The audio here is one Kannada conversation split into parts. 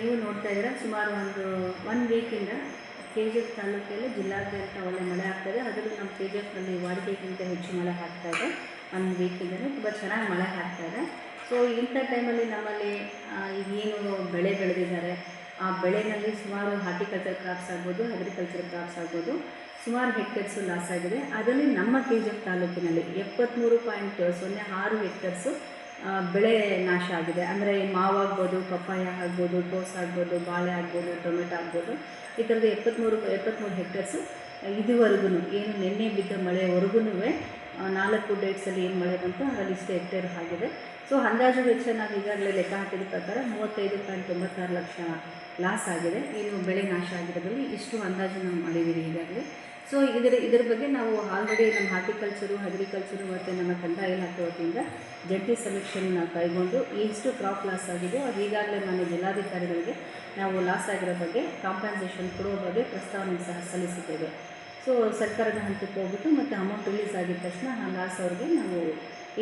ನೀವು ನೋಡ್ತಾ ಇದ್ದೀರಾ ಸುಮಾರು ಒಂದು ವೀಕಿಂದ KGF ತಾಲೂಕಲ್ಲಿ ಜಿಲ್ಲಾದ್ಯಂತ ಒಳ್ಳೆ ಮಳೆ ಆಗ್ತಾಯಿದೆ. ಅದರಲ್ಲೂ ನಮ್ಮ KGFನಲ್ಲಿ ವಾಡಿಕೆಗಿಂತ ಹೆಚ್ಚು ಮಳೆ ಆಗ್ತಾಯಿದೆ. ಒಂದು ವೀಕಿಂದಲೇ ತುಂಬ ಚೆನ್ನಾಗಿ ಮಳೆ ಆಗ್ತಾಯಿದೆ. ಸೊ ಇಂಥ ಟೈಮಲ್ಲಿ ನಮ್ಮಲ್ಲಿ ಏನು ಬೆಳೆ ಬೆಳೆದಿದ್ದಾರೆ ಆ ಬೆಳೆಯಲ್ಲಿ ಸುಮಾರು ಹಾರ್ಟಿಕಲ್ಚರ್ ಕ್ರಾಪ್ಸ್ ಆಗ್ಬೋದು, ಅಗ್ರಿಕಲ್ಚರ್ ಕ್ರಾಪ್ಸ್ ಆಗ್ಬೋದು, ಸುಮಾರು ಹೆಕ್ಟೇರ್ಸು ಲಾಸ್ ಆಗಿದೆ. ಅದರಲ್ಲಿ ನಮ್ಮ KGF ತಾಲೂಕಿನಲ್ಲಿ 73.06 ಹೆಕ್ಟೇರ್ಸು ಬೆಳೆ ನಾಶ ಆಗಿದೆ. ಅಂದರೆ ಮಾವು ಆಗ್ಬೋದು, ಪಪ್ಪಾಯ ಆಗ್ಬೋದು, ಟೋಸ್ ಆಗ್ಬೋದು, ಬಾಳೆ ಆಗ್ಬೋದು, ಟೊಮೆಟೊ ಆಗ್ಬೋದು, ಈ ಥರದ 73 ಹೆಕ್ಟೇರ್ಸು ಇದುವರೆಗೂ ಏನು ನಿನ್ನೆ ಬಿದ್ದ ಮಳೆವರೆಗೂ 4 ಡೇಟ್ಸಲ್ಲಿ ಏನು ಮಳೆ ಬಂತು ಅದರಲ್ಲಿ ಇಷ್ಟು ಹೆಕ್ಟೇರ್ ಆಗಿದೆ. ಸೊ ಅಂದಾಜು ವೆಚ್ಚ ನಾವು ಈಗಾಗಲೇ ಲೆಕ್ಕ ಹಾಕಿದ ಪ್ರಕಾರ 35.96 ಲಕ್ಷ ಲಾಸ್ ಆಗಿದೆ. ಏನು ಬೆಳೆ ನಾಶ ಆಗಿರೋದ್ರಲ್ಲಿ ಇಷ್ಟು ಅಂದಾಜು ನಾವು ಮಾಡಿದ್ದೀವಿ ಈಗಾಗಲೇ. ಸೊ ಇದರ ಬಗ್ಗೆ ನಾವು ಆಲ್ರೆಡಿ ನಮ್ಮ ಹಾರ್ಟಿಕಲ್ಚರು, ಅಗ್ರಿಕಲ್ಚರು ಮತ್ತು ನಮ್ಮ ಕಂದಾಯ ಇಲಾಖೆ ವತಿಯಿಂದ ಜಂಟಿ ಸಮೀಕ್ಷೆಯನ್ನು ನಾವು ಕೈಗೊಂಡು ಎಷ್ಟು ಕ್ರಾಪ್ ಲಾಸ್ ಆಗಿದೆ ಅದು ಈಗಾಗಲೇ ನಾನು ಜಿಲ್ಲಾಧಿಕಾರಿಗಳಿಗೆ ನಾವು ಲಾಸ್ ಆಗಿರೋ ಬಗ್ಗೆ ಕಾಂಪನ್ಸೇಷನ್ ಕೊಡುವ ಬಗ್ಗೆ ಪ್ರಸ್ತಾವನೆ ಸಹ ಸಲ್ಲಿಸಿದ್ದೇವೆ. ಸೊ ಸರ್ಕಾರದ ಹಂತಕ್ಕೆ ಹೋಗ್ಬಿಟ್ಟು ಮತ್ತು ಅಮೌಂಟ್ ರಿಲೀಸ್ ಆಗಿದ ತಕ್ಷಣ ಆ ಲಾಸ್ ಅವ್ರಿಗೆ ನಾವು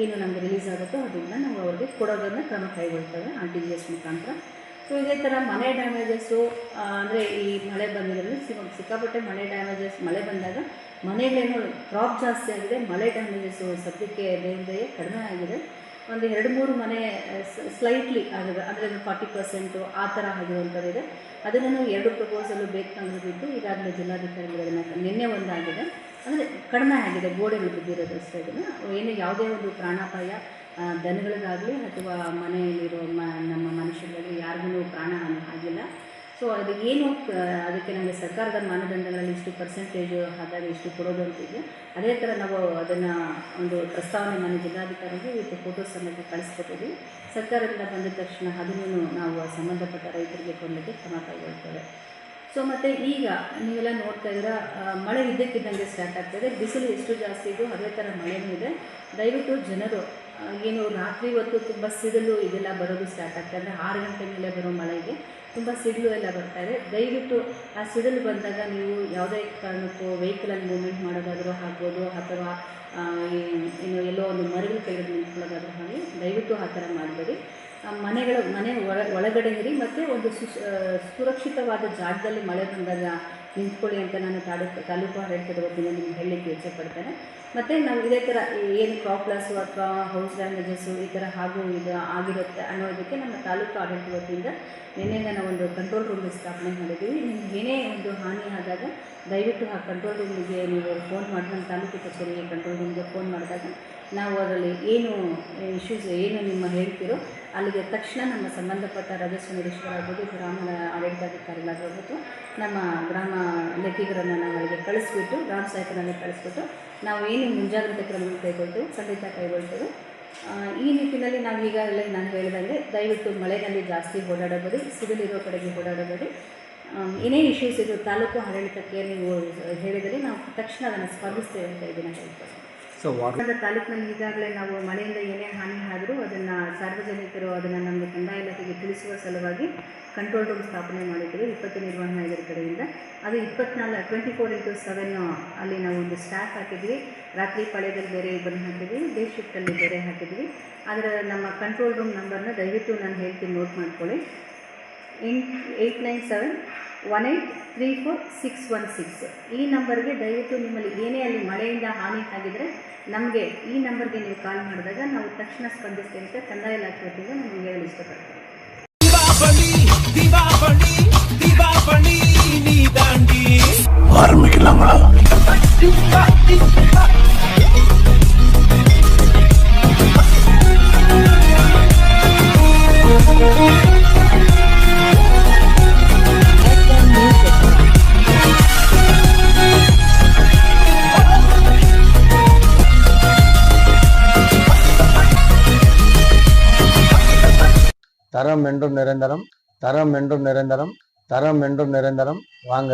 ಏನು ನಮಗೆ ರಿಲೀಸ್ ಆಗುತ್ತೋ ಅದನ್ನು ನಾವು ಅವ್ರಿಗೆ ಕೊಡೋದನ್ನು ಕ್ರಮ ಕೈಗೊಳ್ತೇವೆ RTGS ಮುಖಾಂತರ. ಸೊ ಇದೇ ಥರ ಮನೆ ಡ್ಯಾಮೇಜಸ್ಸು ಅಂದರೆ ಈ ಮಳೆ ಬಂದಿರೋದ್ರಲ್ಲಿ ಸಿಕ್ಕಾಪಟ್ಟೆ ಮಳೆ ಬಂದಾಗ ಮನೆಗಳೇನೋ ಕ್ರಾಪ್ ಜಾಸ್ತಿ ಆಗಿದೆ, ಮಳೆ ಡ್ಯಾಮೇಜಸ್ಸು ಸದ್ಯಕ್ಕೆ ದೇವದಯೆ ಕಡಿಮೆ ಆಗಿದೆ. ಒಂದು 2-3 ಮನೆ ಸ್ಲೈಟ್ಲಿ ಆಗಿದೆ, ಅಂದರೆ 40% ಆ ಥರ ಆಗಿರುವಂಥದ್ದಿದೆ. ಅದನ್ನು 2 ಪ್ರಪೋಸಲು ಬೇಕಾಗಿದ್ದು ಈಗಾಗಲೇ ಜಿಲ್ಲಾಧಿಕಾರಿಗಳನ್ನ ನಿನ್ನೆ ಒಂದಾಗಿದೆ, ಅಂದರೆ ಕಡಿಮೆ ಆಗಿದೆ, ಗೋಡೆಗಳು ಬಿದ್ದಿರೋದು ಅಷ್ಟೇ. ಇದನ್ನು ಏನು ಯಾವುದೇ ಒಂದು ಪ್ರಾಣಾಪಾಯ ದನಗಳಿಗಾಗಲಿ ಅಥವಾ ಮನೆಯಲ್ಲಿರೋ ನಮ್ಮ ಮನುಷ್ಯರಿಗಾಗಲಿ ಯಾರಿಗೂ ಪ್ರಾಣ ಹಾನಿ ಆಗಿಲ್ಲ. ಸೊ ಅದು ಏನು ಅದಕ್ಕೆ ನಮಗೆ ಸರ್ಕಾರದ ಮಾನದಂಡಗಳಲ್ಲಿ ಇಷ್ಟು ಪರ್ಸೆಂಟೇಜು ಆದಾಗ ಇಷ್ಟು ಕೊಡೋದು ಅಂತಿದೆ. ಅದೇ ಥರ ನಾವು ಅದನ್ನು ಒಂದು ಪ್ರಸ್ತಾವನೆ ಮನೆ ಜಿಲ್ಲಾಧಿಕಾರಿಗೆ ವಿತ್ ಫೋಟೋ ಸಮೇತ ಕಳಿಸ್ಕೊಟ್ಟಿದ್ದೀವಿ. ಸರ್ಕಾರದಿಂದ ಬಂದ ತಕ್ಷಣ ಅದನ್ನು ನಾವು ಸಂಬಂಧಪಟ್ಟ ರೈತರಿಗೆ ಕೊಡಲಿಕ್ಕೆ ಕ್ರಮ ಕೈಗೊಳ್ತೇವೆ. ಸೊ ಮತ್ತು ಈಗ ನೀವೆಲ್ಲ ನೋಡ್ತಾ ಇದ್ದೀರಾ ಮಳೆ ಇದ್ದಕ್ಕಿದ್ದಂಗೆ ಸ್ಟಾರ್ಟ್ ಆಗ್ತಾಯಿದೆ. ಬಿಸಿಲು ಎಷ್ಟು ಜಾಸ್ತಿ ಇದೆಯೋ ಅದೇ ಥರ ಮಳೆಯೂ ಇದೆ. ದಯವಿಟ್ಟು ಜನರು ಏನು ರಾತ್ರಿ ಹೊತ್ತು ತುಂಬ ಸಿಡಿಲು ಇದೆಲ್ಲ ಬರೋದು ಸ್ಟಾರ್ಟ್ ಆಗ್ತದೆ. ಅಂದರೆ 6 ಗಂಟೆ ಮೇಲೆ ಬರೋ ಮಳೆಗೆ ತುಂಬ ಸಿಡಿಲು ಎಲ್ಲ ಬರ್ತಾಯಿದೆ. ದಯವಿಟ್ಟು ಆ ಸಿಡಿಲು ಬಂದಾಗ ನೀವು ಯಾವುದೇ ಕಾರಣಕ್ಕೂ ವೆಹಿಕಲಲ್ಲಿ ಮೂವ್ಮೆಂಟ್ ಮಾಡೋದಾದರೂ ಆಗ್ಬೋದು, ಅಥವಾ ಇನ್ನು ಎಲ್ಲೋ ಒಂದು ಮರಗಳ ಕೆಳಗಡೆ ನಿಂತ್ಕೊಳ್ಳೋದಾದರೂ ಹಾಗೆ ದಯವಿಟ್ಟು ಆ ಥರ ಮಾಡಬೇಡಿ. ಮನೆ ಒಳಗಡೆ ಇರಿ ಮತ್ತು ಒಂದು ಸುರಕ್ಷಿತವಾದ ಜಾಗದಲ್ಲಿ ಮಳೆ ಬಂದಾಗ ನಿಂತ್ಕೊಳ್ಳಿ ಅಂತ ನಾನು ತಾಲೂಕು ಆಡಳಿತದ ವತಿಯಿಂದ ನಿಮ್ಗೆ ಹೇಳಲಿಕ್ಕೆ ಇಚ್ಛೆಪಡ್ತೇನೆ. ಮತ್ತು ನಾವು ಇದೇ ಥರ ಏನು ಕ್ರಾಪ್ ಲಾಸು ಅಥವಾ ಹೌಸ್ ಡ್ಯಾಮೇಜಸ್ಸು ಈ ಥರ ಇದು ಆಗಿರುತ್ತೆ ಅನ್ನೋದಕ್ಕೆ ನಮ್ಮ ತಾಲೂಕು ಆಡಳಿತ ವತಿಯಿಂದ ನಿನ್ನೆಯಿಂದ ನಾವೊಂದು ಕಂಟ್ರೋಲ್ ರೂಮ್ ಸ್ಥಾಪನೆ ಮಾಡಿದ್ದೀವಿ. ನಿಮ್ಗೆ ಏನೇ ಒಂದು ಹಾನಿ ಆದಾಗ ದಯವಿಟ್ಟು ಆ ಕಂಟ್ರೋಲ್ ರೂಮಿಗೆ ನೀವು ಫೋನ್ ಮಾಡಿ, ನಮ್ಮ ತಾಲೂಕು ಕಚೇರಿಗೆ ಕಂಟ್ರೋಲ್ ರೂಮ್ಗೆ ಫೋನ್ ಮಾಡಿದಾಗ ನಾವು ಅದರಲ್ಲಿ ಏನು ಇಶ್ಯೂಸ್ ಏನು ನಿಮ್ಮ ಹೇಳ್ತಿರೋ ಅಲ್ಲಿಗೆ ತಕ್ಷಣ ನಮ್ಮ ಸಂಬಂಧಪಟ್ಟ ರಾಜಸ್ವ ನಿರೀಕ್ಷಕರಾಗ್ಬೋದು, ಗ್ರಾಮ ಆಡಳಿತಾಧಿಕಾರಿಗಳಾಗಿರ್ಬೋದು, ನಮ್ಮ ಗ್ರಾಮ ಲೆಕ್ಕಿಗರನ್ನು ನಾವು ಅಲ್ಲಿಗೆ ಕಳಿಸ್ಬಿಟ್ಟು, ಗ್ರಾಮ ಸಹಾಯಕರನ್ನು ಕಳಿಸ್ಬಿಟ್ಟು ನಾವು ಏನು ಮುಂಜಾಗ್ರತೆ ಕ್ರಮವನ್ನು ಕೈಗೊಳ್ತೇವೆ ಖಂಡಿತ ಕೈಗೊಳ್ತೇವೆ. ಈ ನಿಟ್ಟಿನಲ್ಲಿ ನಾವು ಈಗಾಗಲೇ ನಾನು ಹೇಳಿದಂಗೆ ದಯವಿಟ್ಟು ಮಳೆಯಲ್ಲಿ ಜಾಸ್ತಿ ಓಡಾಡಬೇಡಿ, ಸಿಡಿಲಿರೋ ಕಡೆಗೆ ಓಡಾಡಬೇಡಿ. ಏನೇ ಇಶ್ಯೂಸ್ ಇದು ತಾಲೂಕು ಆಡಳಿತಕ್ಕೆ ನೀವು ಹೇಳಿದರೆ ನಾವು ತಕ್ಷಣ ಅದನ್ನು ಸ್ಪಂದಿಸ್ತೇವೆ ಅಂತ ಇದನ್ನು ಹೇಳ್ತೇವೆ. ತಾಲೂಕಿನಲ್ಲಿ ಈಗಾಗಲೇ ನಾವು ಮಳೆಯಿಂದ ಏನೇ ಹಾನಿ ಆದರೂ ಅದನ್ನು ಸಾರ್ವಜನಿಕರು ಅದನ್ನು ನಮಗೆ ಕಂದಾಯ ಇಲಾಖೆಗೆ ತಿಳಿಸುವ ಸಲುವಾಗಿ ಕಂಟ್ರೋಲ್ ರೂಮ್ ಸ್ಥಾಪನೆ ಮಾಡಿದ್ದೀವಿ ವಿಪತ್ತು ನಿರ್ವಹಣಾ ಇಲಾಖೆ ಕಡೆಯಿಂದ. ಅದು 24/7 ಅಲ್ಲಿ ನಾವು ಒಂದು ಸ್ಟಾಫ್ ಹಾಕಿದ್ವಿ. ರಾತ್ರಿ ಪಾಳ್ಯದಲ್ಲಿ ಬೇರೆ ಇಬ್ಬರನ್ನ ಹಾಕಿದ್ವಿ, ಡೇ ಶಿಫ್ಟಲ್ಲಿ ಬೇರೆ ಹಾಕಿದ್ವಿ. ಆದರೆ ನಮ್ಮ ಕಂಟ್ರೋಲ್ ರೂಮ್ ನಂಬರ್ನ ದಯವಿಟ್ಟು ನಾನು ಹೇಳ್ತೀನಿ, ನೋಟ್ ಮಾಡ್ಕೊಳ್ಳಿ. 8971834616 ಈ ನಂಬರ್ಗೆ ದಯವಿಟ್ಟು ನಿಮ್ಮಲ್ಲಿ ಏನೇ ಅಲ್ಲಿ ಮಳೆಯಿಂದ ಹಾನಿ ಆಗಿದರೆ ನಮಗೆ ಈ ನಂಬರ್ಗೆ ನೀವು ಕಾಲ್ ಮಾಡಿದಾಗ ನಾವು ತಕ್ಷಣ ಸ್ಪಂದಿಸ್ತೇವೆ ಅಂತ ಕಂದಾಯ ಇಲಾಖೆ ವತಿಯಿಂದ ನಮಗೆ ಹೇಳಲು ಇಷ್ಟಪಡ್ತೇವೆ. தரம் என்றும் நிரந்தரம், தரம் என்றும் நிரந்தரம், தரம் என்றும் நிரந்தரம். வாங்க.